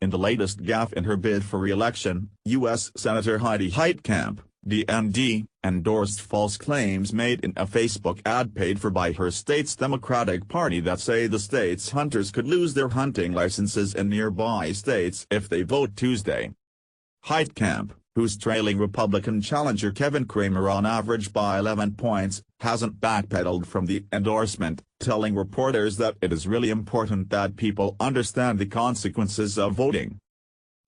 In the latest gaffe in her bid for re-election, U.S. Senator Heitkamp, DND, endorsed false claims made in a Facebook ad paid for by her state's Democratic Party that say the state's hunters could lose their hunting licenses in nearby states if they vote Tuesday. Heitkamp, who's trailing Republican challenger Kevin Cramer on average by 11 points, hasn't backpedaled from the endorsement, telling reporters that it is really important that people understand the consequences of voting.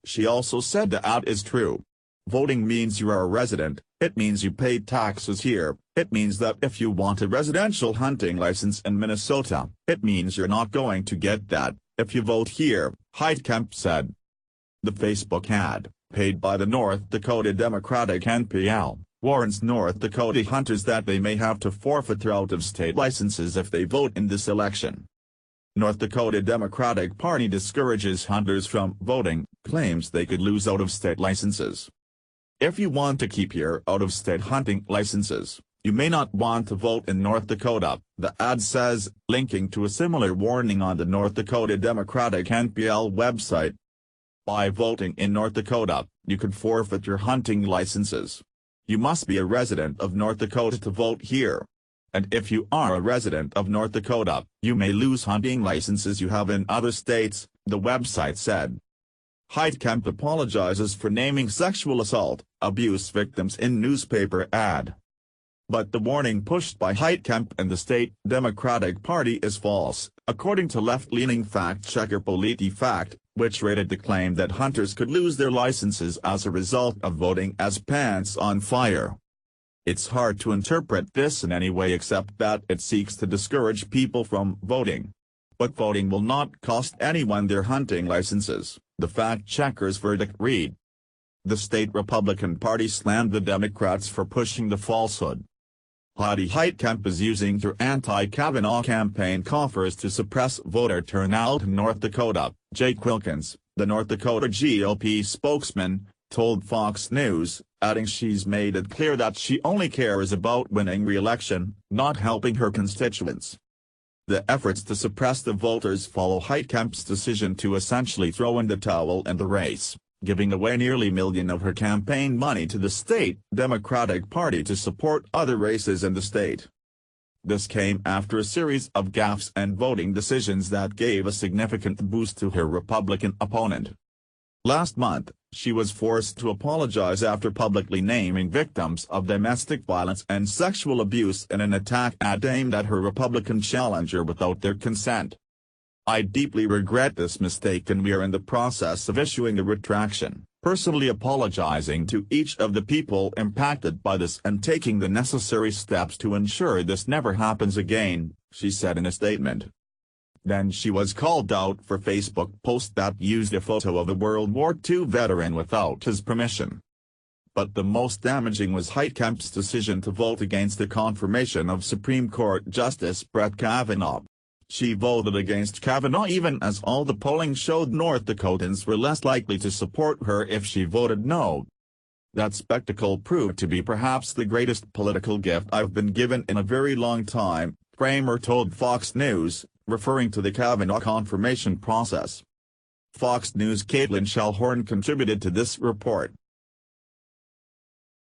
She also said the ad is true. Voting means you are a resident, it means you paid taxes here, it means that if you want a residential hunting license in Minnesota, it means you're not going to get that if you vote here, Heitkamp said. The Facebook ad, paid by the North Dakota Democratic NPL, warns North Dakota hunters that they may have to forfeit their out-of-state licenses if they vote in this election. North Dakota Democratic Party discourages hunters from voting, claims they could lose out-of-state licenses. If you want to keep your out-of-state hunting licenses, you may not want to vote in North Dakota, the ad says, linking to a similar warning on the North Dakota Democratic NPL website. By voting in North Dakota, you could forfeit your hunting licenses. You must be a resident of North Dakota to vote here. And if you are a resident of North Dakota, you may lose hunting licenses you have in other states, the website said. Heitkamp apologizes for naming sexual assault, abuse victims in newspaper ad. But the warning pushed by Heitkamp and the state Democratic Party is false, according to left-leaning fact-checker PolitiFact, which rated the claim that hunters could lose their licenses as a result of voting as pants on fire. It's hard to interpret this in any way except that it seeks to discourage people from voting. But voting will not cost anyone their hunting licenses, the fact-checker's verdict read. The state Republican Party slammed the Democrats for pushing the falsehood. Heitkamp is using her anti-Kavanaugh campaign coffers to suppress voter turnout in North Dakota, Jake Wilkins, the North Dakota GOP spokesman, told Fox News, adding she's made it clear that she only cares about winning re-election, not helping her constituents. The efforts to suppress the voters follow Heitkamp's decision to essentially throw in the towel in the race, giving away nearly $1 million of her campaign money to the state Democratic Party to support other races in the state. This came after a series of gaffes and voting decisions that gave a significant boost to her Republican opponent. Last month, she was forced to apologize after publicly naming victims of domestic violence and sexual abuse in an attack ad aimed at her Republican challenger without their consent. "I deeply regret this mistake and we are in the process of issuing a retraction, personally apologizing to each of the people impacted by this and taking the necessary steps to ensure this never happens again," she said in a statement. Then she was called out for Facebook post that used a photo of a World War II veteran without his permission. But the most damaging was Heitkamp's decision to vote against the confirmation of Supreme Court Justice Brett Kavanaugh. She voted against Kavanaugh even as all the polling showed North Dakotans were less likely to support her if she voted no. "That spectacle proved to be perhaps the greatest political gift I've been given in a very long time," Cramer told Fox News, referring to the Kavanaugh confirmation process. Fox News' Caitlin Shellhorn contributed to this report.